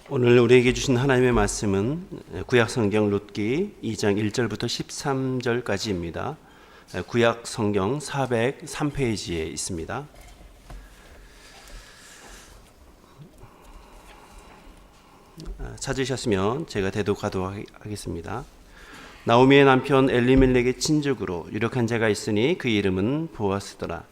오늘 우리에게 주신 하나님의 말씀은 구약성경 룻기 2장 1절부터 13절까지입니다. 구약성경 403페이지에 있습니다. 찾으셨으면 제가 대독하도록 하겠습니다. 나오미의 남편 엘리멜렉의 친족으로 유력한 자가 있으니 그 이름은 보아스더라.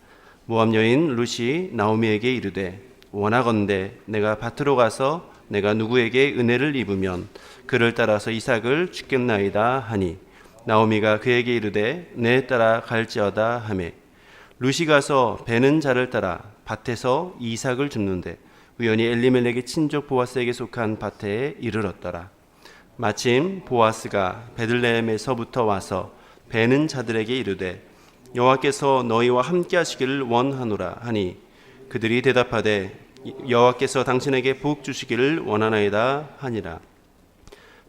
모압 여인 룻이 나오미에게 이르되 원하건대 내가 밭으로 가서 내가 누구에게 은혜를 입으면 그를 따라서 이삭을 죽겠나이다 하니 나오미가 그에게 이르되 내 따라 갈지어다 하매 룻이 가서 베는 자를 따라 밭에서 이삭을 줍는데 우연히 엘리멜렉의 친족 보아스에게 속한 밭에 이르렀더라. 마침 보아스가 베들레헴에서부터 와서 베는 자들에게 이르되 여호와께서 너희와 함께 하시기를 원하노라 하니 그들이 대답하되 여호와께서 당신에게 복 주시기를 원하나이다 하니라.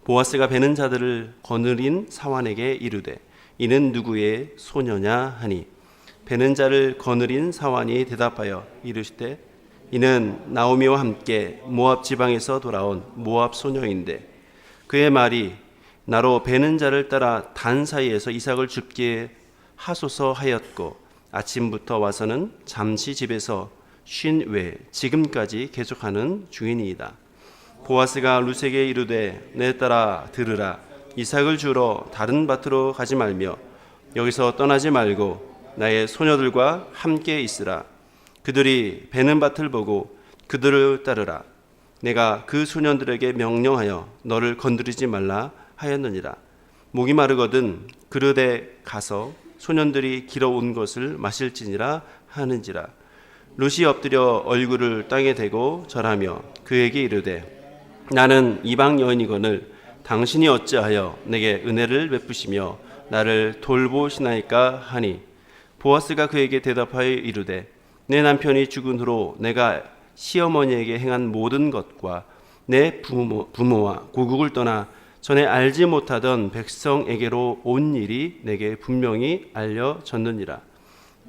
보아스가 베는 자들을 거느린 사환에게 이르되 이는 누구의 소녀냐 하니 베는 자를 거느린 사환이 대답하여 이르시되 이는 나오미와 함께 모압 지방에서 돌아온 모압 소녀인데 그의 말이 나로 베는 자를 따라 단 사이에서 이삭을 줍게 하소서 하였고 아침부터 와서는 잠시 집에서 쉰 외 지금까지 계속하는 중이니이다. 보아스가 룻에게 이르되 내 따라 들으라. 이삭을 주러 다른 밭으로 가지 말며 여기서 떠나지 말고 나의 소녀들과 함께 있으라. 그들이 베는 밭을 보고 그들을 따르라. 내가 그 소년들에게 명령하여 너를 건드리지 말라 하였느니라. 목이 마르거든 그릇에 가서 소년들이 길어온 것을 마실지니라 하는지라. 룻이 엎드려 얼굴을 땅에 대고 절하며 그에게 이르되 나는 이방 여인이거늘 당신이 어찌하여 내게 은혜를 베푸시며 나를 돌보시나이까 하니 보아스가 그에게 대답하여 이르되 내 남편이 죽은 후로 내가 시어머니에게 행한 모든 것과 내 부모와 고국을 떠나 전에 알지 못하던 백성에게로 온 일이 내게 분명히 알려졌느니라.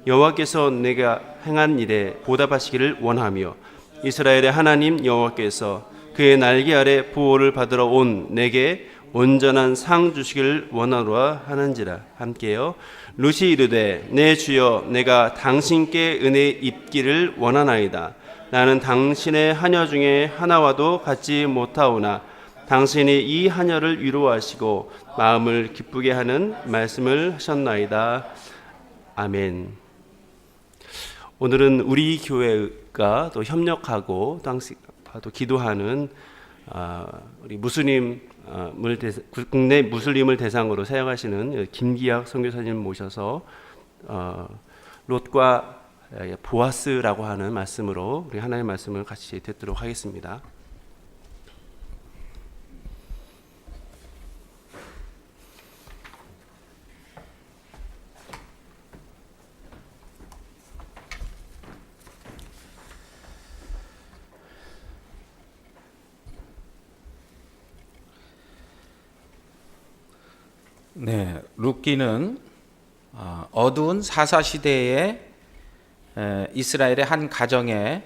여호와께서 내가 행한 일에 보답하시기를 원하며 이스라엘의 하나님 여호와께서 그의 날개 아래 보호를 받으러 온 내게 온전한 상 주시기를 원하노라 하는지라. 함께요. 룻이 이르되 내 주여 내가 당신께 은혜 입기를 원하나이다. 나는 당신의 하녀 중에 하나와도 같지 못하오나 당신이 이 하녀를 위로하시고 마음을 기쁘게 하는 말씀을 하셨나이다. 아멘. 오늘은 우리 교회가 또 협력하고 또 기도하는 우리 국내 무슬림을 대상으로 사역하시는 김기학 선교사님 모셔서 롯과 보아스라고 하는 말씀으로 우리 하나님의 말씀을 같이 듣도록 하겠습니다. 네, 룻기는 어두운 사사 시대에 이스라엘의 한 가정에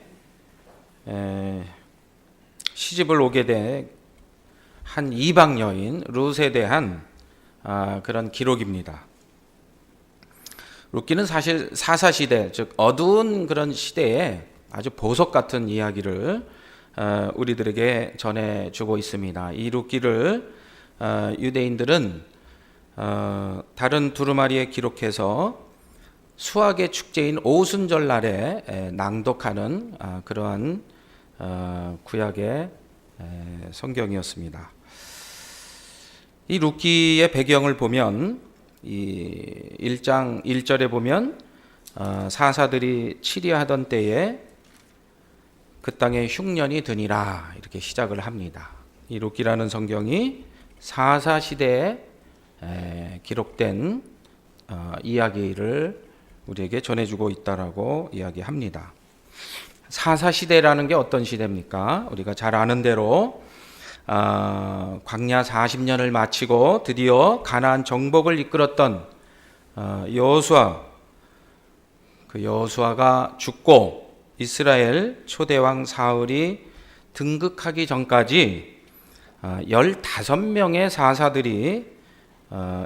시집을 오게 된 한 이방 여인 룻에 대한 그런 기록입니다. 룻기는 사실 사사 시대, 즉 어두운 그런 시대에 아주 보석 같은 이야기를 우리들에게 전해주고 있습니다. 이 룻기를 유대인들은 다른 두루마리에 기록해서 수학의 축제인 오순절 날에 낭독하는 그러한 구약의 성경이었습니다. 이 룻기의 배경을 보면 이 1장 1절에 보면 사사들이 치리하던 때에 그 땅에 흉년이 드니라 이렇게 시작을 합니다. 이 룻기라는 성경이 사사 시대에 기록된 이야기를 우리에게 전해주고 있다라고 이야기합니다. 사사 시대라는 게 어떤 시대입니까? 우리가 잘 아는 대로 광야 40년을 마치고 드디어 가나안 정복을 이끌었던 여호수아, 그 여호수아가 죽고 이스라엘 초대왕 사울이 등극하기 전까지 15명의 사사들이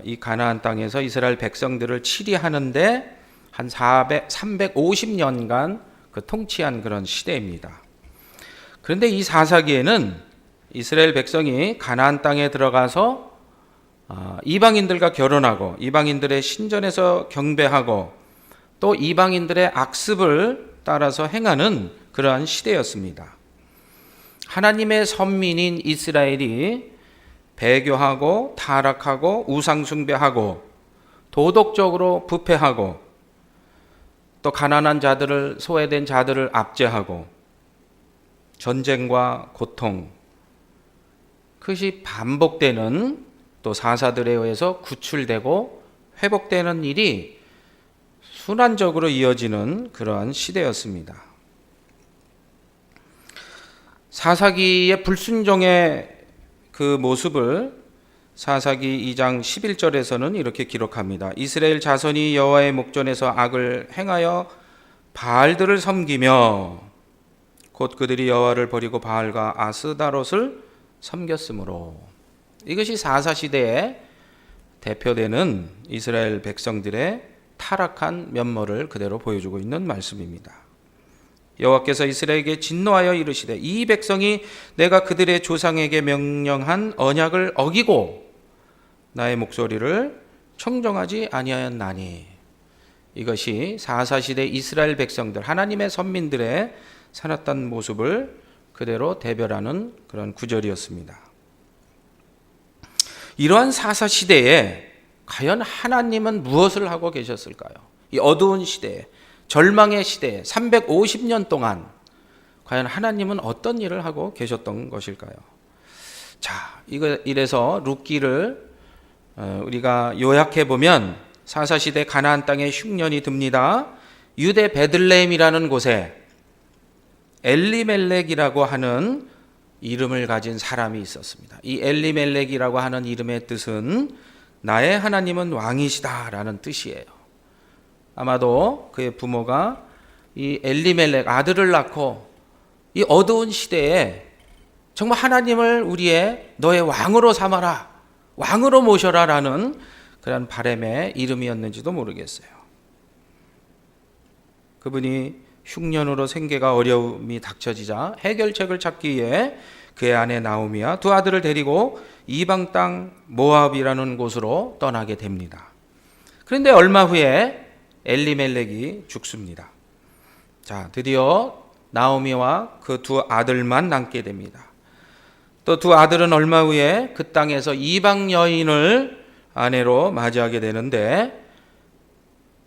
이 가나안 땅에서 이스라엘 백성들을 치리하는데 한 350년간 그 통치한 그런 시대입니다. 그런데 이 사사기에는 이스라엘 백성이 가나안 땅에 들어가서 이방인들과 결혼하고 이방인들의 신전에서 경배하고 또 이방인들의 악습을 따라서 행하는 그러한 시대였습니다. 하나님의 선민인 이스라엘이 배교하고 타락하고 우상숭배하고 도덕적으로 부패하고 또 가난한 자들을 소외된 자들을 압제하고 전쟁과 고통 그것이 반복되는 또 사사들에 의해서 구출되고 회복되는 일이 순환적으로 이어지는 그러한 시대였습니다. 사사기의 불순종의 그 모습을 사사기 2장 11절에서는 이렇게 기록합니다. 이스라엘 자손이 여호와의 목전에서 악을 행하여 바알들을 섬기며 곧 그들이 여호와를 버리고 바알과 아스다롯을 섬겼으므로. 이것이 사사시대에 대표되는 이스라엘 백성들의 타락한 면모를 그대로 보여주고 있는 말씀입니다. 여호와께서 이스라엘에게 진노하여 이르시되 이 백성이 내가 그들의 조상에게 명령한 언약을 어기고 나의 목소리를 청정하지 아니하였나니. 이것이 사사시대 이스라엘 백성들 하나님의 선민들의 살았던 모습을 그대로 대별하는 그런 구절이었습니다. 이러한 사사시대에 과연 하나님은 무엇을 하고 계셨을까요? 이 어두운 시대에 절망의 시대에 350년 동안 과연 하나님은 어떤 일을 하고 계셨던 것일까요? 자, 이래서 룻기를 우리가 요약해 보면 사사시대 가나안 땅에 흉년이 듭니다. 유대 베들레헴이라는 곳에 엘리멜렉이라고 하는 이름을 가진 사람이 있었습니다. 이 엘리멜렉이라고 하는 이름의 뜻은 나의 하나님은 왕이시다라는 뜻이에요. 아마도 그의 부모가 이 엘리멜렉 아들을 낳고 이 어두운 시대에 정말 하나님을 우리의 너의 왕으로 삼아라, 왕으로 모셔라 라는 그런 바람의 이름이었는지도 모르겠어요. 그분이 흉년으로 생계가 어려움이 닥쳐지자 해결책을 찾기 위해 그의 아내 나오미와 두 아들을 데리고 이방 땅 모압이라는 곳으로 떠나게 됩니다. 그런데 얼마 후에 엘리멜렉이 죽습니다. 자, 드디어 나오미와 그 두 아들만 남게 됩니다. 또 두 아들은 얼마 후에 그 땅에서 이방 여인을 아내로 맞이하게 되는데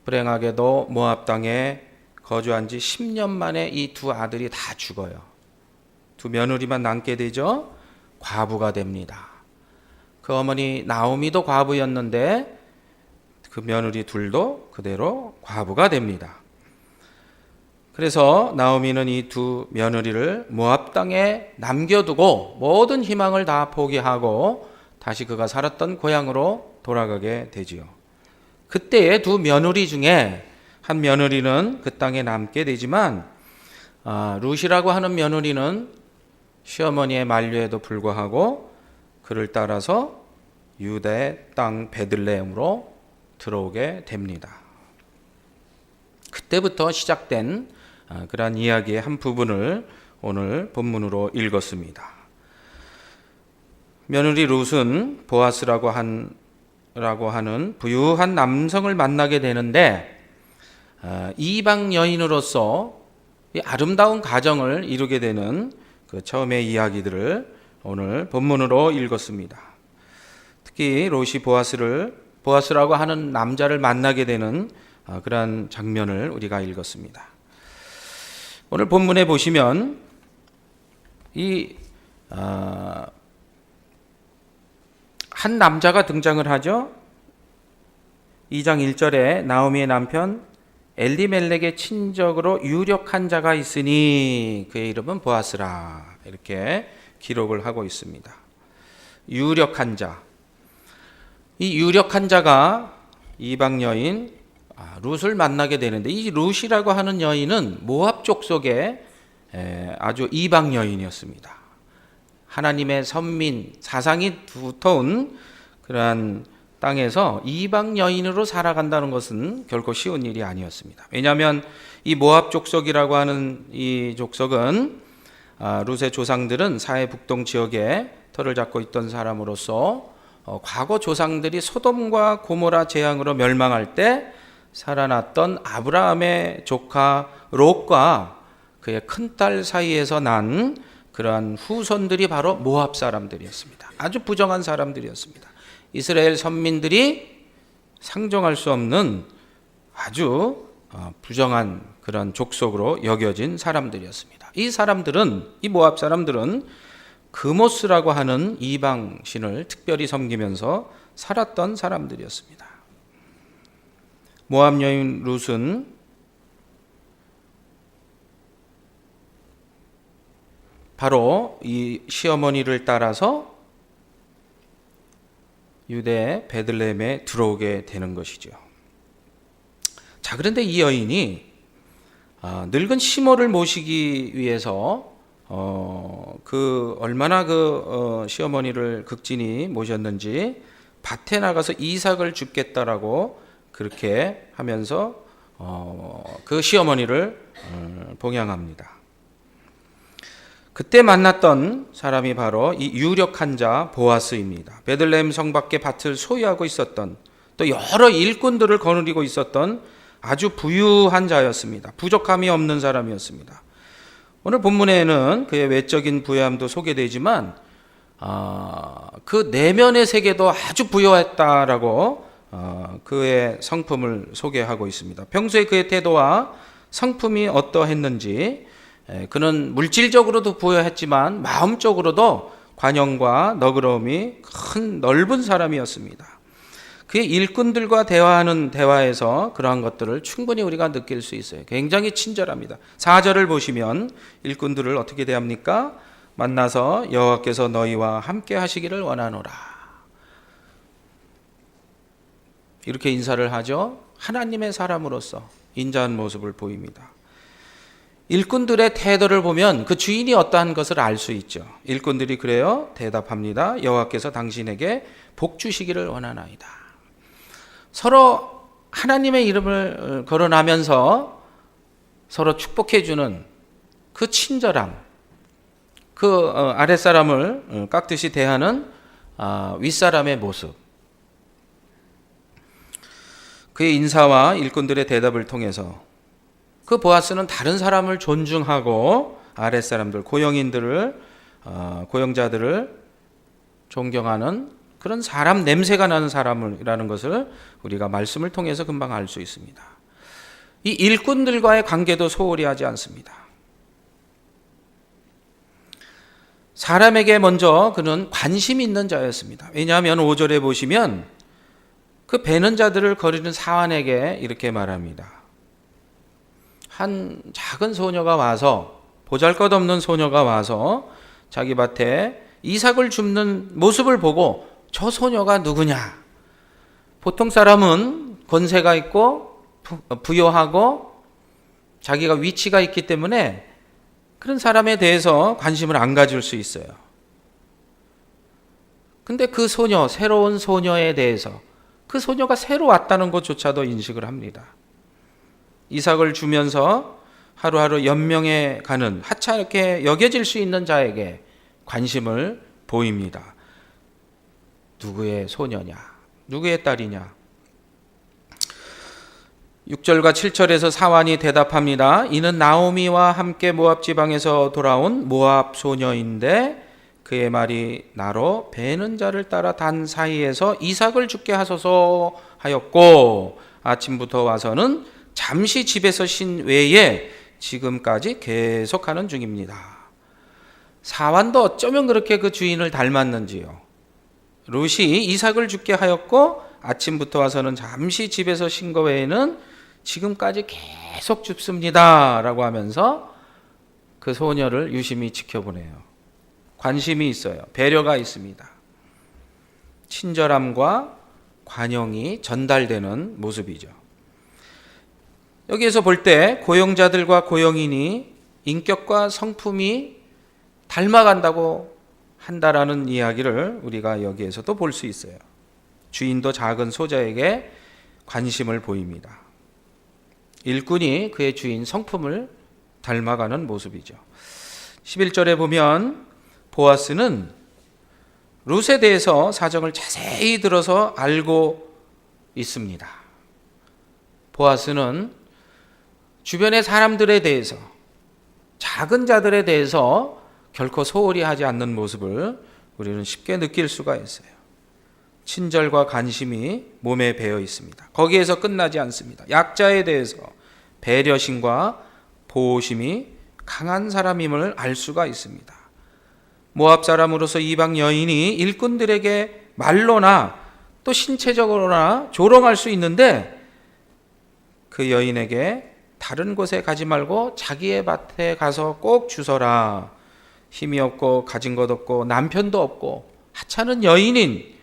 불행하게도 모압 땅에 거주한 지 10년 만에 이 두 아들이 다 죽어요. 두 며느리만 남게 되죠. 과부가 됩니다. 그 어머니 나오미도 과부였는데 그 며느리 둘도 그대로 과부가 됩니다. 그래서 나오미는 이 두 며느리를 모압 땅에 남겨두고 모든 희망을 다 포기하고 다시 그가 살았던 고향으로 돌아가게 되지요. 그때의 두 며느리 중에 한 며느리는 그 땅에 남게 되지만 룻이라고 하는 며느리는 시어머니의 만류에도 불구하고 그를 따라서 유대 땅 베들레헴으로 들어오게 됩니다. 그때부터 시작된 그러한 이야기의 한 부분을 오늘 본문으로 읽었습니다. 며느리 룻은 보아스라고 하는 부유한 남성을 만나게 되는데 이방 여인으로서 이 아름다운 가정을 이루게 되는 그 처음의 이야기들을 오늘 본문으로 읽었습니다. 특히 롯이 보아스라고 하는 남자를 만나게 되는 그러한 장면을 우리가 읽었습니다. 오늘 본문에 보시면 한 남자가 등장을 하죠. 2장 1절에 나오미의 남편 엘리멜렉의 친족으로 유력한 자가 있으니 그의 이름은 보아스라, 이렇게 기록을 하고 있습니다. 유력한 자. 이 유력한 자가 이방 여인 룻을 만나게 되는데 이 룻이라고 하는 여인은 모압 족속의 아주 이방 여인이었습니다. 하나님의 선민, 사상이 두터운 그러한 땅에서 이방 여인으로 살아간다는 것은 결코 쉬운 일이 아니었습니다. 왜냐하면 이 모압 족속이라고 하는 이 족속은 룻의 조상들은 사해 북동 지역에 터를 잡고 있던 사람으로서 과거 조상들이 소돔과 고모라 재앙으로 멸망할 때 살아났던 아브라함의 조카 롯과 그의 큰딸 사이에서 난 그러한 후손들이 바로 모압 사람들이었습니다. 아주 부정한 사람들이었습니다. 이스라엘 선민들이 상종할 수 없는 아주 부정한 그런 족속으로 여겨진 사람들이었습니다. 이 사람들은, 이 모압 사람들은 그모스라고 하는 이방 신을 특별히 섬기면서 살았던 사람들이었습니다. 모압 여인 룻은 바로 이 시어머니를 따라서 유대 베들레헴에 들어오게 되는 것이죠. 자, 그런데 이 여인이 늙은 시모를 모시기 위해서 얼마나 시어머니를 극진히 모셨는지 밭에 나가서 이삭을 줍겠다라고 그렇게 하면서 그 시어머니를 봉양합니다. 그때 만났던 사람이 바로 이 유력한 자 보아스입니다. 베들레헴 성 밖에 밭을 소유하고 있었던, 또 여러 일꾼들을 거느리고 있었던 아주 부유한 자였습니다. 부족함이 없는 사람이었습니다. 오늘 본문에는 그의 외적인 부유함도 소개되지만 그 내면의 세계도 아주 부유했다라고 그의 성품을 소개하고 있습니다. 평소에 그의 태도와 성품이 어떠했는지, 그는 물질적으로도 부유했지만 마음적으로도 관용과 너그러움이 큰 넓은 사람이었습니다. 그의 일꾼들과 대화하는 대화에서 그러한 것들을 충분히 우리가 느낄 수 있어요. 굉장히 친절합니다. 4절을 보시면 일꾼들을 어떻게 대합니까? 만나서 여호와께서 너희와 함께 하시기를 원하노라. 이렇게 인사를 하죠. 하나님의 사람으로서 인자한 모습을 보입니다. 일꾼들의 태도를 보면 그 주인이 어떠한 것을 알 수 있죠. 일꾼들이 그래요. 대답합니다. 여호와께서 당신에게 복 주시기를 원하나이다. 서로 하나님의 이름을 거론하면서 서로 축복해 주는 그 친절함, 그 아랫사람을 깍듯이 대하는 윗사람의 모습, 그의 인사와 일꾼들의 대답을 통해서 그 보아스는 다른 사람을 존중하고 아랫사람들, 고용자들을 존경하는 그런 사람 냄새가 나는 사람이라는 것을 우리가 말씀을 통해서 금방 알 수 있습니다. 이 일꾼들과의 관계도 소홀히 하지 않습니다. 사람에게 먼저 그는 관심 있는 자였습니다. 왜냐하면 5절에 보시면 그 베는 자들을 거르는 사환에게 이렇게 말합니다. 한 작은 소녀가 와서, 보잘것없는 소녀가 와서 자기 밭에 이삭을 줍는 모습을 보고 저 소녀가 누구냐? 보통 사람은 권세가 있고 부유하고 자기가 위치가 있기 때문에 그런 사람에 대해서 관심을 안 가질 수 있어요. 근데 그 소녀, 새로운 소녀에 대해서 그 소녀가 새로 왔다는 것조차도 인식을 합니다. 이삭을 주면서 하루하루 연명해 가는 하찮게 여겨질 수 있는 자에게 관심을 보입니다. 누구의 소녀냐? 누구의 딸이냐? 6절과 7절에서 사환이 대답합니다. 이는 나오미와 함께 모압 지방에서 돌아온 모압 소녀인데 그의 말이 나로 베는 자를 따라 단 사이에서 이삭을 죽게 하소서 하였고 아침부터 와서는 잠시 집에서 쉰 외에 지금까지 계속하는 중입니다. 사환도 어쩌면 그렇게 그 주인을 닮았는지요. 룻이 이삭을 죽게 하였고 아침부터 와서는 잠시 집에서 쉰 거 외에는 지금까지 계속 줍습니다 라고 하면서 그 소녀를 유심히 지켜보네요. 관심이 있어요. 배려가 있습니다. 친절함과 관용이 전달되는 모습이죠. 여기에서 볼 때 고용자들과 고용인이 인격과 성품이 닮아간다고 한다라는 이야기를 우리가 여기에서도 볼 수 있어요. 주인도 작은 소자에게 관심을 보입니다. 일꾼이 그의 주인 성품을 닮아가는 모습이죠. 11절에 보면 보아스는 룻에 대해서 사정을 자세히 들어서 알고 있습니다. 보아스는 주변의 사람들에 대해서, 작은 자들에 대해서 결코 소홀히 하지 않는 모습을 우리는 쉽게 느낄 수가 있어요. 친절과 관심이 몸에 배어 있습니다. 거기에서 끝나지 않습니다. 약자에 대해서 배려심과 보호심이 강한 사람임을 알 수가 있습니다. 모압 사람으로서 이방 여인이 일꾼들에게 말로나 또 신체적으로나 조롱할 수 있는데 그 여인에게 다른 곳에 가지 말고 자기의 밭에 가서 꼭 주서라. 힘이 없고 가진 것 없고 남편도 없고 하찮은 여인인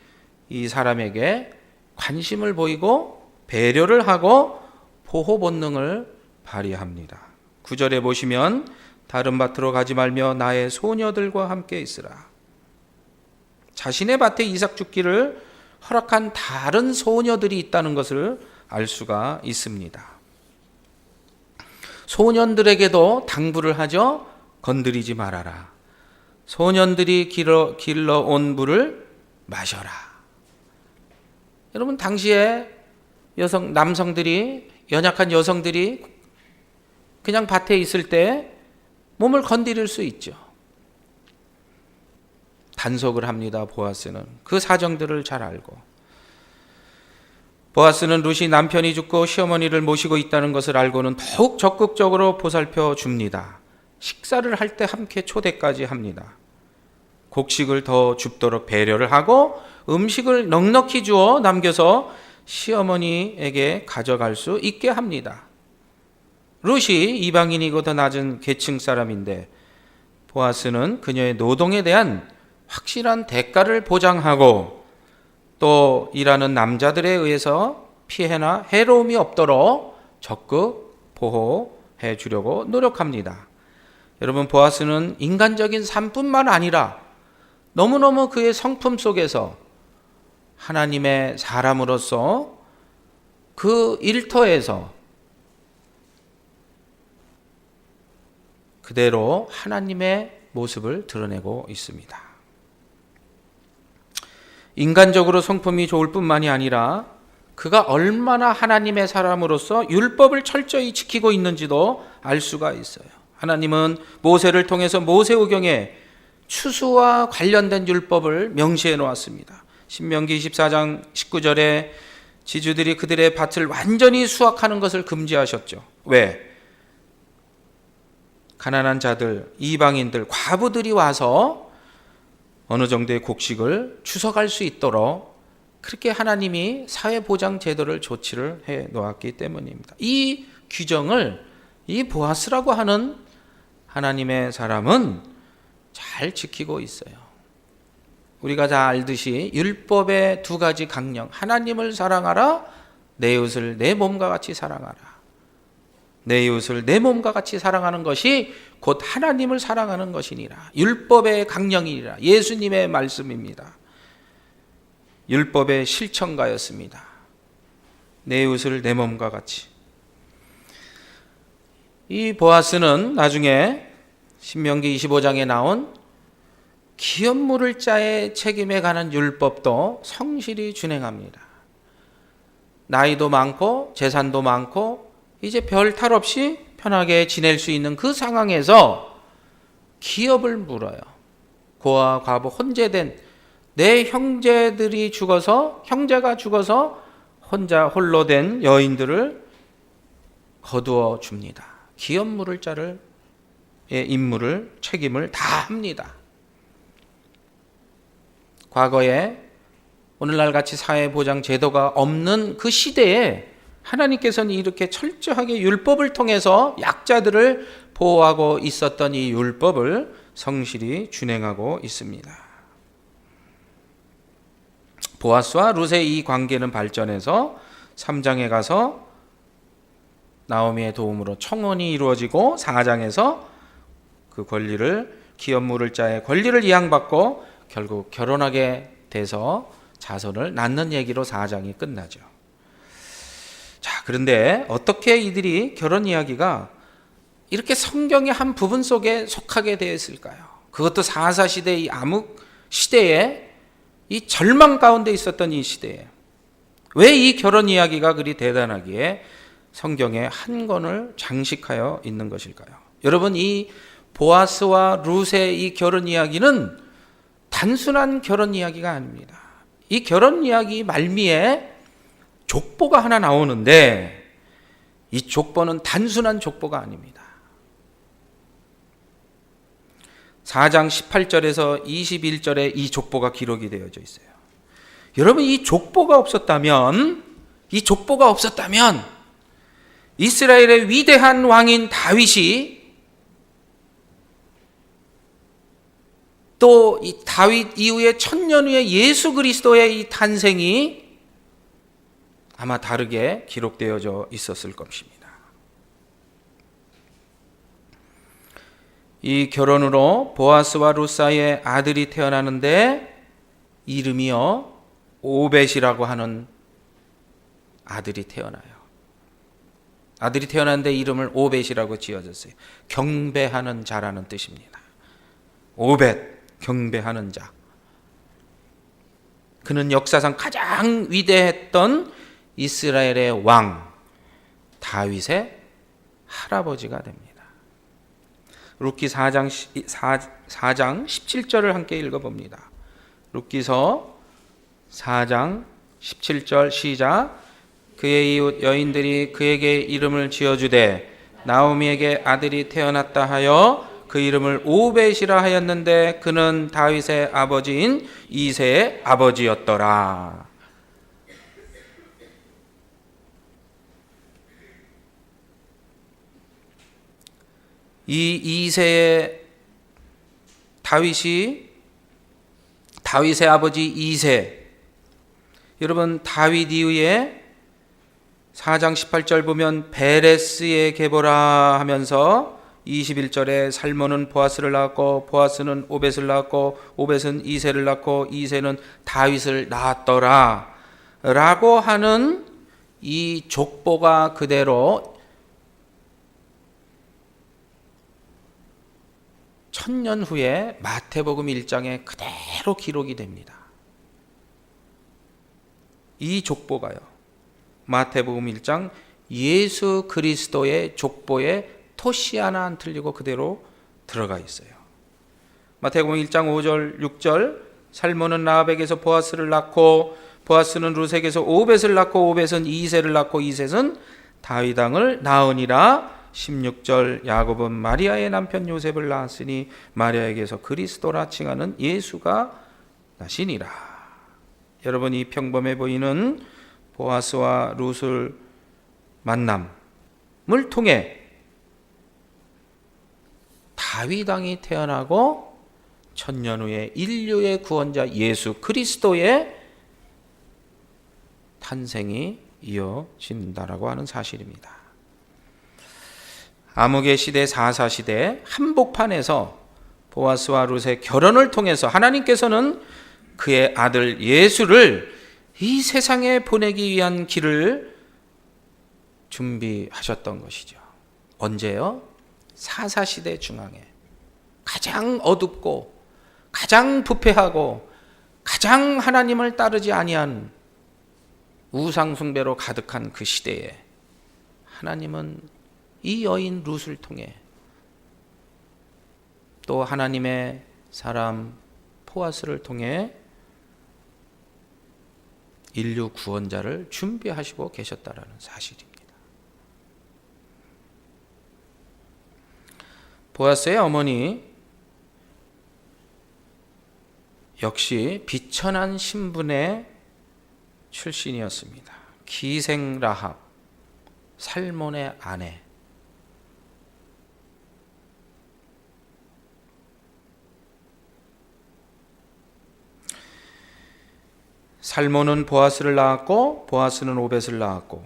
이 사람에게 관심을 보이고 배려를 하고 보호 본능을 발휘합니다. 9절에 보시면 다른 밭으로 가지 말며 나의 소녀들과 함께 있으라. 자신의 밭에 이삭 죽기를 허락한 다른 소녀들이 있다는 것을 알 수가 있습니다. 소년들에게도 당부를 하죠. 건드리지 말아라. 소년들이 길러온 물을 마셔라. 여러분, 당시에 남성들이, 연약한 여성들이 그냥 밭에 있을 때 몸을 건드릴 수 있죠. 단속을 합니다. 보아스는 그 사정들을 잘 알고, 보아스는 룻이 남편이 죽고 시어머니를 모시고 있다는 것을 알고는 더욱 적극적으로 보살펴 줍니다. 식사를 할 때 함께 초대까지 합니다. 곡식을 더 줍도록 배려를 하고 음식을 넉넉히 주어 남겨서 시어머니에게 가져갈 수 있게 합니다. 룻이 이방인이고 더 낮은 계층 사람인데 보아스는 그녀의 노동에 대한 확실한 대가를 보장하고 또 일하는 남자들에 의해서 피해나 해로움이 없도록 적극 보호해 주려고 노력합니다. 여러분, 보아스는 인간적인 삶뿐만 아니라 너무너무 그의 성품 속에서 하나님의 사람으로서 그 일터에서 그대로 하나님의 모습을 드러내고 있습니다. 인간적으로 성품이 좋을 뿐만이 아니라 그가 얼마나 하나님의 사람으로서 율법을 철저히 지키고 있는지도 알 수가 있어요. 하나님은 모세를 통해서 모세오경에 추수와 관련된 율법을 명시해 놓았습니다. 신명기 24장 19절에 지주들이 그들의 밭을 완전히 수확하는 것을 금지하셨죠. 왜? 가난한 자들, 이방인들, 과부들이 와서 어느 정도의 곡식을 주워갈 수 있도록 그렇게 하나님이 사회보장 제도를 조치를 해 놓았기 때문입니다. 이 규정을 이 보아스라고 하는 하나님의 사람은 잘 지키고 있어요. 우리가 다 알듯이 율법의 두 가지 강령, 하나님을 사랑하라, 내 이웃을 내 몸과 같이 사랑하라. 내 이웃을 내 몸과 같이 사랑하는 것이 곧 하나님을 사랑하는 것이니라. 율법의 강령이니라. 예수님의 말씀입니다. 율법의 실천가였습니다. 내 이웃을 내 몸과 같이. 이 보아스는 나중에 신명기 25장에 나온 기업 물을 자의 책임에 관한 율법도 성실히 준행합니다. 나이도 많고 재산도 많고 이제 별 탈 없이 편하게 지낼 수 있는 그 상황에서 기업을 물어요. 고아, 과부, 혼재된 내 형제들이 죽어서, 형제가 죽어서 홀로 된 여인들을 거두어 줍니다. 기업 물을 자를 임무를, 책임을 다 합니다. 과거에 오늘날 같이 사회보장 제도가 없는 그 시대에 하나님께서는 이렇게 철저하게 율법을 통해서 약자들을 보호하고 있었던 이 율법을 성실히 준행하고 있습니다. 보아스와 룻의 이 관계는 발전해서 3장에 가서 나오미의 도움으로 청혼이 이루어지고 4장에서 그 권리를, 기업 물을 자의 권리를 이양받고 결국 결혼하게 돼서 자손을 낳는 얘기로 4장이 끝나죠. 자, 그런데 어떻게 이들이 결혼 이야기가 이렇게 성경의 한 부분 속에 속하게 되었을까요? 그것도 사사시대 이 암흑 시대에, 이 절망 가운데 있었던 이 시대에 왜 이 결혼 이야기가 그리 대단하기에 성경에 한 권을 장식하여 있는 것일까요? 여러분, 이 보아스와 룻의 이 결혼 이야기는 단순한 결혼 이야기가 아닙니다. 이 결혼 이야기 말미에 족보가 하나 나오는데 이 족보는 단순한 족보가 아닙니다. 4장 18절에서 21절에 이 족보가 기록이 되어져 있어요. 여러분, 이 족보가 없었다면 이스라엘의 위대한 왕인 다윗이, 또 이 다윗 이후에 1000년 후에 예수 그리스도의 이 탄생이 아마 다르게 기록되어져 있었을 것입니다. 이 결혼으로 보아스와 룻 사이에 아들이 태어나는데 이름이요 오벳이라고 하는 아들이 태어나요. 아들이 태어났는데 이름을 오벳이라고 지어졌어요. 경배하는 자라는 뜻입니다. 오벳, 경배하는 자. 그는 역사상 가장 위대했던 이스라엘의 왕 다윗의 할아버지가 됩니다. 룻기 4장 17절을 함께 읽어봅니다. 룻기서 4장 17절 시작. 그의 이웃 여인들이 그에게 이름을 지어주되 나오미에게 아들이 태어났다 하여 그 이름을 오벳이라 하였는데 그는 다윗의 아버지인 이새의 아버지였더라. 이 이새의 다윗의 아버지 이새, 여러분 다윗 이후에 4장 18절 보면 베레스의 계보라 하면서 21절에 살몬은 보아스를 낳았고 보아스는 오벳을 낳았고 오벳은 이새를 낳고 이새는 다윗을 낳았더라 라고 하는 이 족보가 그대로 1000년 후에 마태복음 1장에 그대로 기록이 됩니다. 이 족보가요, 마태복음 1장 예수 그리스도의 족보에 토시 하나 안 틀리고 그대로 들어가 있어요. 마태복음 1장 5절 6절 살몬은 라합에게서 보아스를 낳고 보아스는 룻에게서 오벳을 낳고 오벳은 이새를 낳고 이셋은 다윗 왕을 낳으니라. 16절 야곱은 마리아의 남편 요셉을 낳았으니 마리아에게서 그리스도라 칭하는 예수가 나시니라. 여러분, 이 평범해 보이는 보아스와 룻을 만남을 통해 다윗 왕이 태어나고 1000년 후에 인류의 구원자 예수 그리스도의 탄생이 이어진다라고 하는 사실입니다. 암흑의 시대, 사사시대 한복판에서 보아스와 룻의 결혼을 통해서 하나님께서는 그의 아들 예수를 이 세상에 보내기 위한 길을 준비하셨던 것이죠. 언제요? 사사시대 중앙에 가장 어둡고 가장 부패하고 가장 하나님을 따르지 아니한 우상숭배로 가득한 그 시대에 하나님은 이 여인 룻을 통해 또 하나님의 사람 보아스를 통해 인류 구원자를 준비하시고 계셨다라는 사실입니다. 보아스의 어머니 역시 비천한 신분의 출신이었습니다. 기생 라합, 살몬의 아내. 살몬은 보아스를 낳았고 보아스는 오벳을 낳았고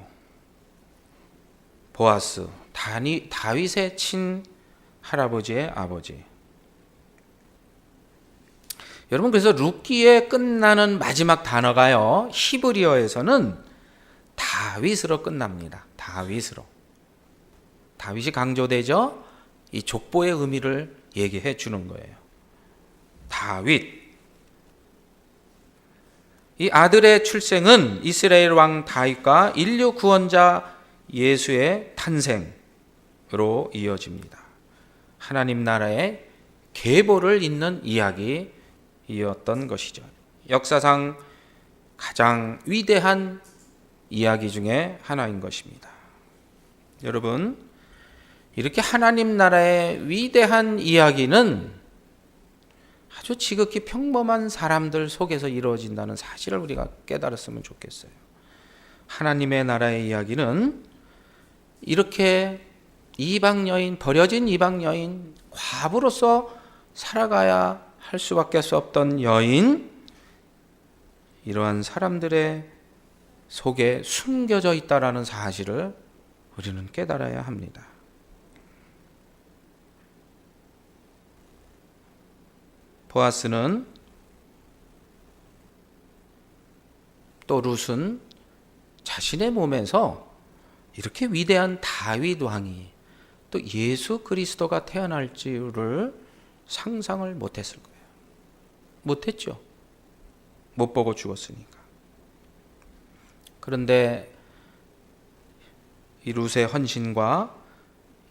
보아스, 다윗의 친 할아버지의 아버지. 여러분, 그래서 룻기에 끝나는 마지막 단어가요, 히브리어에서는 다윗으로 끝납니다. 다윗으로. 다윗이 강조되죠? 이 족보의 의미를 얘기해 주는 거예요. 다윗. 이 아들의 출생은 이스라엘 왕 다윗과 인류 구원자 예수의 탄생으로 이어집니다. 하나님 나라의 계보를 잇는 이야기이었던 것이죠. 역사상 가장 위대한 이야기 중에 하나인 것입니다. 여러분, 이렇게 하나님 나라의 위대한 이야기는 아주 지극히 평범한 사람들 속에서 이루어진다는 사실을 우리가 깨달았으면 좋겠어요. 하나님의 나라의 이야기는 이렇게 이방 여인, 버려진 이방 여인, 과부로서 살아가야 할 수밖에 없던 여인, 이러한 사람들의 속에 숨겨져 있다라는 사실을 우리는 깨달아야 합니다. 보아스는 또 룻은 자신의 몸에서 이렇게 위대한 다윗 왕이 또 예수 그리스도가 태어날 줄을 상상을 못했을 거예요. 못했죠. 못 보고 죽었으니까. 그런데 이 룻의 헌신과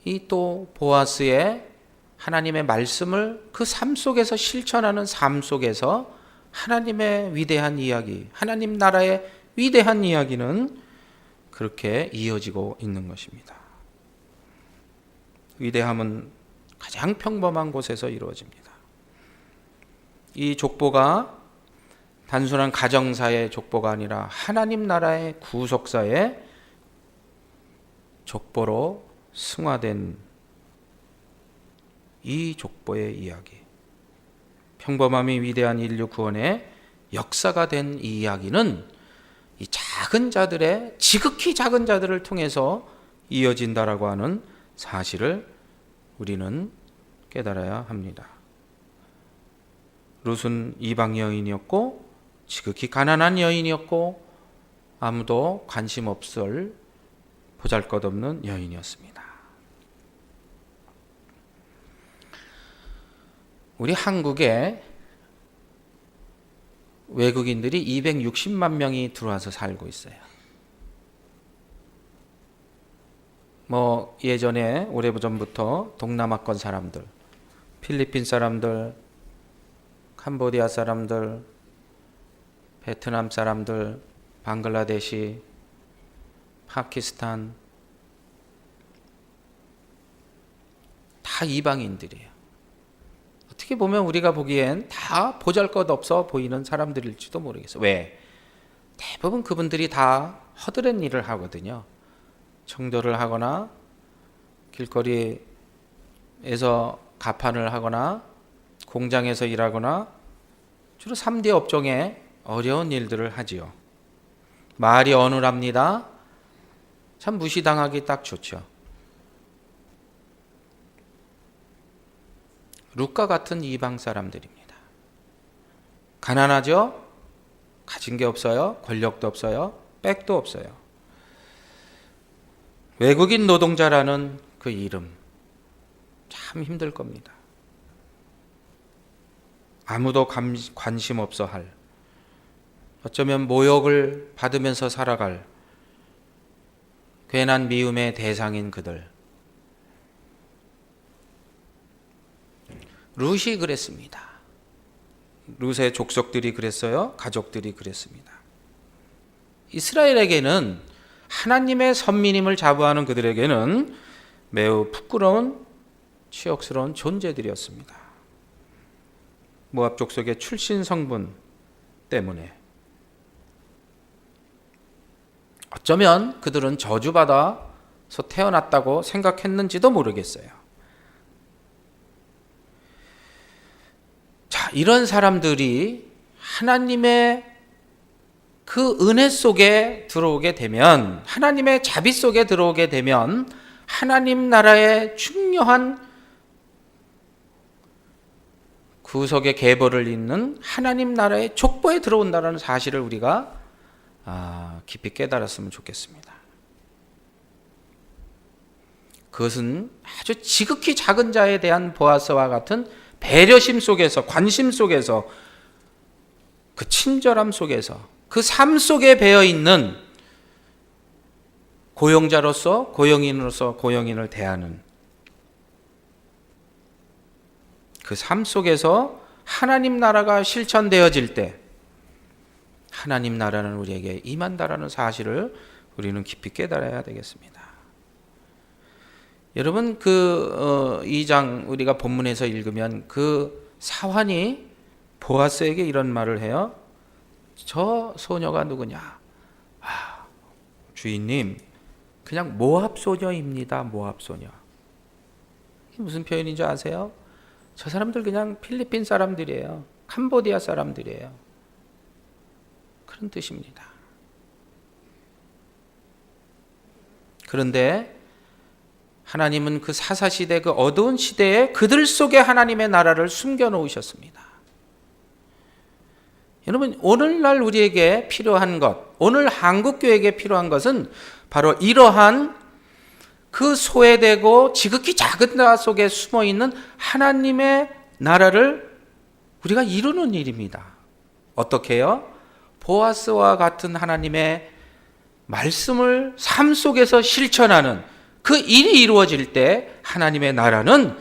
이 또 보아스의 하나님의 말씀을 그 삶 속에서 실천하는 삶 속에서 하나님의 위대한 이야기, 하나님 나라의 위대한 이야기는 그렇게 이어지고 있는 것입니다. 위대함은 가장 평범한 곳에서 이루어집니다. 이 족보가 단순한 가정사의 족보가 아니라 하나님 나라의 구속사의 족보로 승화된 이 족보의 이야기, 평범함이 위대한 인류 구원의 역사가 된 이 이야기는 이 작은 자들의, 지극히 작은 자들을 통해서 이어진다라고 하는 사실을 우리는 깨달아야 합니다. 룻은 이방 여인이었고 지극히 가난한 여인이었고 아무도 관심 없을 보잘것없는 여인이었습니다. 우리 한국에 외국인들이 260만 명이 들어와서 살고 있어요. 예전에 오래전부터 동남아권 사람들, 필리핀 사람들, 캄보디아 사람들, 베트남 사람들, 방글라데시, 파키스탄, 다 이방인들이에요. 어떻게 보면 우리가 보기엔 다 보잘것없어 보이는 사람들일지도 모르겠어요. 왜? 대부분 그분들이 다 허드렛 일을 하거든요. 청도를 하거나 길거리에서 가판을 하거나 공장에서 일하거나 주로 3대 업종에 어려운 일들을 하지요. 말이 어눌합니다. 참 무시당하기 딱 좋죠. 룻과 같은 이방 사람들입니다. 가난하죠? 가진 게 없어요. 권력도 없어요. 백도 없어요. 외국인 노동자라는 그 이름 참 힘들 겁니다. 아무도 관심 없어 할, 어쩌면 모욕을 받으면서 살아갈 괜한 미움의 대상인 그들. 룻이 그랬습니다. 룻의 족속들이 그랬어요. 가족들이 그랬습니다. 이스라엘에게는, 하나님의 선민임을 자부하는 그들에게는 매우 부끄러운 치욕스러운 존재들이었습니다. 모압 족속의 출신 성분 때문에 어쩌면 그들은 저주받아서 태어났다고 생각했는지도 모르겠어요. 자, 이런 사람들이 하나님의 그 은혜 속에 들어오게 되면, 하나님의 자비 속에 들어오게 되면 하나님 나라의 중요한 구속의 계보를 잇는 하나님 나라의 족보에 들어온다는 사실을 우리가 깊이 깨달았으면 좋겠습니다. 그것은 아주 지극히 작은 자에 대한 보아스와 같은 배려심 속에서, 관심 속에서, 그 친절함 속에서, 그 삶 속에 배어 있는 고용자로서, 고용인으로서 고용인을 대하는 그 삶 속에서 하나님 나라가 실천되어질 때 하나님 나라는 우리에게 임한다라는 사실을 우리는 깊이 깨달아야 되겠습니다. 여러분, 그 2장 우리가 본문에서 읽으면 그 사환이 보아스에게 이런 말을 해요. 저 소녀가 누구냐? 주인님, 그냥 모압 소녀입니다. 모압 소녀. 이게 무슨 표현인 줄 아세요? 저 사람들 그냥 필리핀 사람들이에요. 캄보디아 사람들이에요. 그런 뜻입니다. 그런데 하나님은 그 사사시대, 그 어두운 시대에 그들 속에 하나님의 나라를 숨겨놓으셨습니다. 여러분, 오늘날 우리에게 필요한 것, 오늘 한국교회에게 필요한 것은 바로 이러한 그 소외되고 지극히 작은 나라 속에 숨어있는 하나님의 나라를 우리가 이루는 일입니다. 어떻게 해요? 보아스와 같은 하나님의 말씀을 삶 속에서 실천하는 그 일이 이루어질 때 하나님의 나라는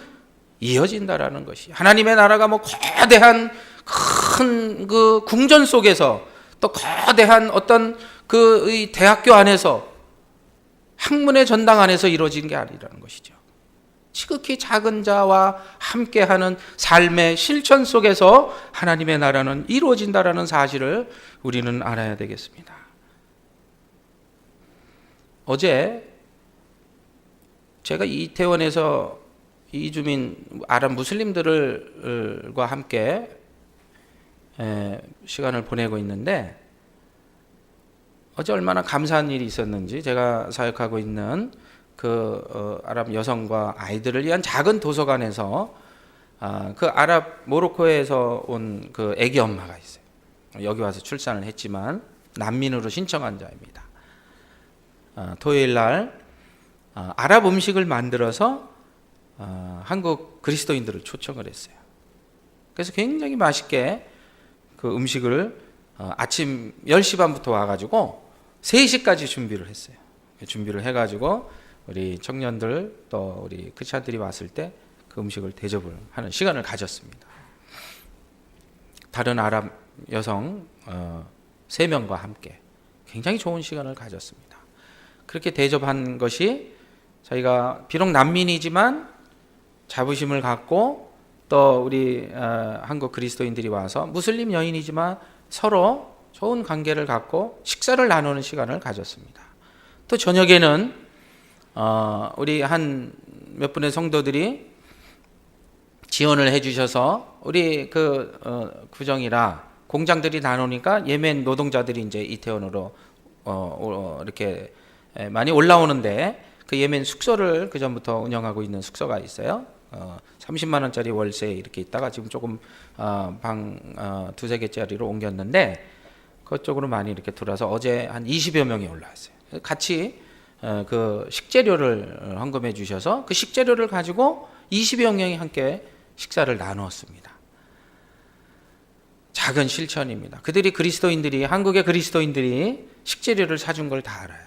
이어진다라는 것이, 하나님의 나라가 뭐 거대한 큰 그 궁전 속에서 또 거대한 어떤 그 대학교 안에서 학문의 전당 안에서 이루어진 게 아니라는 것이죠. 지극히 작은 자와 함께하는 삶의 실천 속에서 하나님의 나라는 이루어진다라는 사실을 우리는 알아야 되겠습니다. 어제 제가 이태원에서 이주민 아랍 무슬림들과 함께 시간을 보내고 있는데, 어제 얼마나 감사한 일이 있었는지, 제가 사역하고 있는 그 아랍 여성과 아이들을 위한 작은 도서관에서 그 아랍 모로코에서 온 그 아기 엄마가 있어요. 여기 와서 출산을 했지만 난민으로 신청한 자입니다. 토요일 날 아랍 음식을 만들어서 한국 그리스도인들을 초청을 했어요. 그래서 굉장히 맛있게 그 음식을 아침 10시 반부터 와가지고 3시까지 준비를 했어요. 준비를 해가지고 우리 청년들 또 우리 크리스찬들이 왔을 때 그 음식을 대접을 하는 시간을 가졌습니다. 다른 아랍 여성 3명과 함께 굉장히 좋은 시간을 가졌습니다. 그렇게 대접한 것이, 저희가 비록 난민이지만 자부심을 갖고 또 우리 한국 그리스도인들이 와서 무슬림 여인이지만 서로 좋은 관계를 갖고 식사를 나누는 시간을 가졌습니다. 또 저녁에는 우리 한 몇 분의 성도들이 지원을 해주셔서 우리 그 구정이라 공장들이 나누니까 예멘 노동자들이 이제 이태원으로 이렇게 많이 올라오는데, 그 예멘 숙소를 그 전부터 운영하고 있는 숙소가 있어요. 30만 원짜리 월세 이렇게 있다가 지금 조금 방 두세 개짜리로 옮겼는데, 그쪽으로 많이 이렇게 들어와서 어제 한 20여 명이 올라왔어요. 같이 그 식재료를 헌금해 주셔서 그 식재료를 가지고 20여 명이 함께 식사를 나누었습니다. 작은 실천입니다. 그들이 그리스도인들이, 한국의 그리스도인들이 식재료를 사준 걸 다 알아요.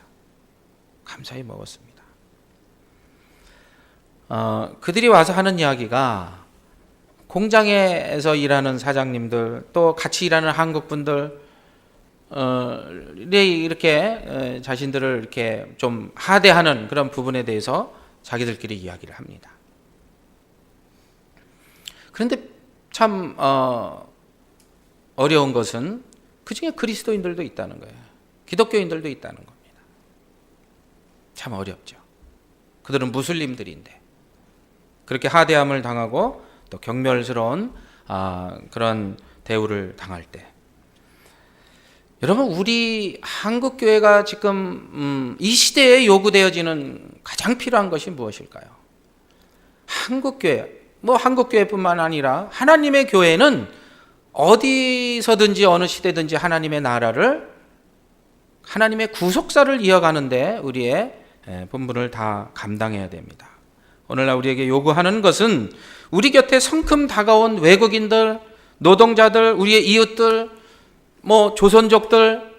감사히 먹었습니다. 그들이 와서 하는 이야기가, 공장에서 일하는 사장님들, 또 같이 일하는 한국분들, 이렇게 자신들을 이렇게 좀 하대하는 그런 부분에 대해서 자기들끼리 이야기를 합니다. 그런데 참 어려운 것은 그 중에 그리스도인들도 있다는 거예요. 기독교인들도 있다는 겁니다. 참 어렵죠. 그들은 무슬림들인데 그렇게 하대함을 당하고 또 경멸스러운 그런 대우를 당할 때, 여러분, 우리 한국교회가 지금 이 시대에 요구되어지는 가장 필요한 것이 무엇일까요? 한국교회, 뭐 한국교회뿐만 아니라 하나님의 교회는 어디서든지 어느 시대든지 하나님의 나라를, 하나님의 구속사를 이어가는데 우리의 본분을 다 감당해야 됩니다. 오늘날 우리에게 요구하는 것은 우리 곁에 성큼 다가온 외국인들, 노동자들, 우리의 이웃들, 뭐 조선족들,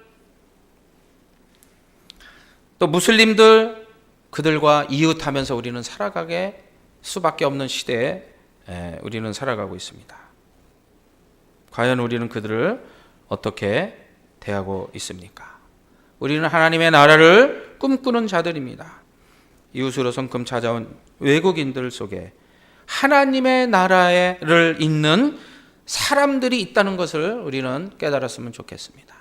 또 무슬림들, 그들과 이웃하면서 우리는 살아가게 수밖에 없는 시대에 우리는 살아가고 있습니다. 과연 우리는 그들을 어떻게 대하고 있습니까? 우리는 하나님의 나라를 꿈꾸는 자들입니다. 이웃으로 성큼 찾아온 외국인들 속에 하나님의 나라를 잇는 사람들이 있다는 것을 우리는 깨달았으면 좋겠습니다.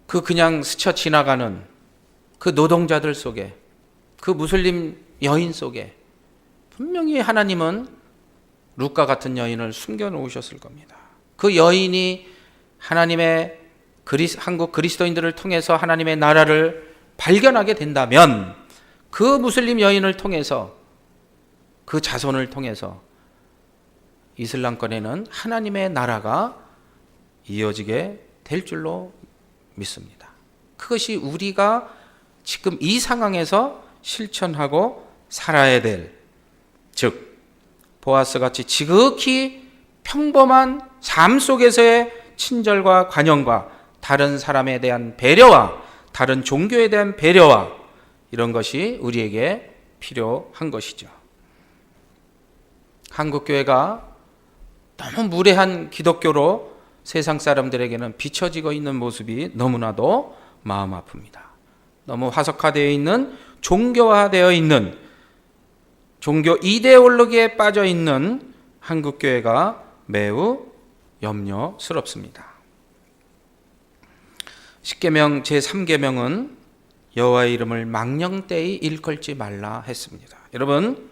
그냥 스쳐 지나가는 그 노동자들 속에, 그 무슬림 여인 속에 분명히 하나님은 룻과 같은 여인을 숨겨놓으셨을 겁니다. 그 여인이 하나님의 한국 그리스도인들을 통해서 하나님의 나라를 발견하게 된다면 그 무슬림 여인을 통해서, 그 자손을 통해서 이슬람권에는 하나님의 나라가 이어지게 될 줄로 믿습니다. 그것이 우리가 지금 이 상황에서 실천하고 살아야 될, 즉 보아스같이 지극히 평범한 삶 속에서의 친절과 관용과 다른 사람에 대한 배려와 다른 종교에 대한 배려와 이런 것이 우리에게 필요한 것이죠. 한국교회가 너무 무례한 기독교로 세상 사람들에게는 비춰지고 있는 모습이 너무나도 마음 아픕니다. 너무 화석화되어 있는, 종교화되어 있는, 종교 이데올로기에 빠져 있는 한국교회가 매우 염려스럽습니다. 십계명 제3계명은 여호와의 이름을 망령되이 일컬지 말라 했습니다. 여러분,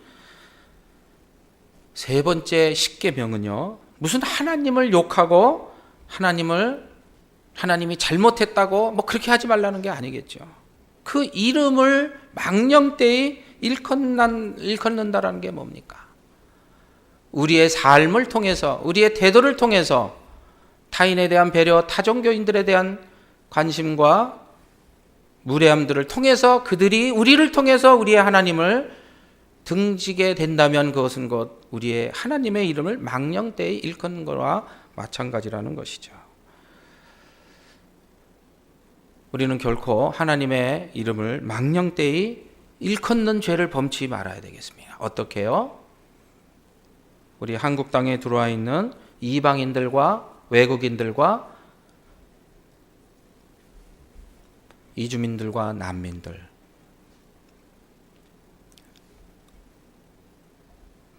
세 번째 십계명은요, 무슨 하나님을 욕하고 하나님이 잘못했다고 뭐 그렇게 하지 말라는 게 아니겠죠. 그 이름을 망령되이 일컫는다라는 게 뭡니까? 우리의 삶을 통해서, 우리의 태도를 통해서 타인에 대한 배려, 타종교인들에 대한 관심과 무례함들을 통해서 그들이 우리를 통해서 우리의 하나님을 등지게 된다면 그것은 곧 우리의 하나님의 이름을 망령되이 일컫는 것과 마찬가지라는 것이죠. 우리는 결코 하나님의 이름을 망령되이 일컫는 죄를 범치 말아야 되겠습니다. 어떻게 해요? 우리 한국 땅에 들어와 있는 이방인들과 외국인들과 이주민들과 난민들,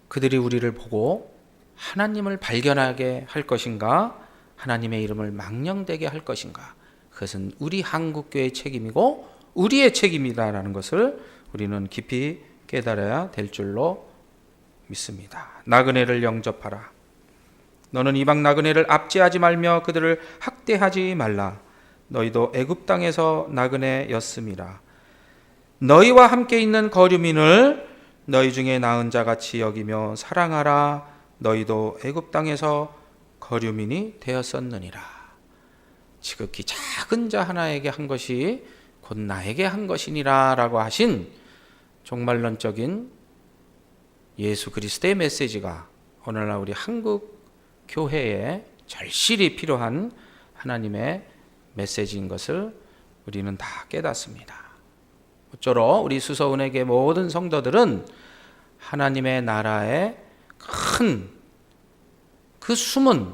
그들이 우리를 보고 하나님을 발견하게 할 것인가, 하나님의 이름을 망령되게 할 것인가, 그것은 우리 한국교회의 책임이고 우리의 책임이다라는 것을 우리는 깊이 깨달아야 될 줄로 믿습니다. 나그네를 영접하라. 너는 이방 나그네를 압제하지 말며 그들을 학대하지 말라. 너희도 애굽 땅에서 나그네였음이라. 너희와 함께 있는 거류민을 너희 중에 나은 자같이 여기며 사랑하라. 너희도 애굽 땅에서 거류민이 되었었느니라. 지극히 작은 자 하나에게 한 것이 곧 나에게 한 것이니라 라고 하신 종말론적인 예수 그리스도의 메시지가 오늘날 우리 한국 교회에 절실히 필요한 하나님의 메시지인 것을 우리는 다 깨닫습니다. 어쩌로 우리 수서은에게 모든 성도들은 하나님의 나라의 큰 그 숨은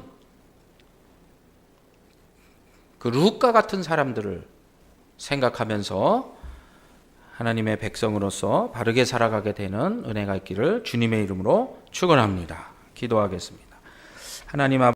그 룻과 같은 사람들을 생각하면서 하나님의 백성으로서 바르게 살아가게 되는 은혜가 있기를 주님의 이름으로 축원합니다. 기도하겠습니다. 하나님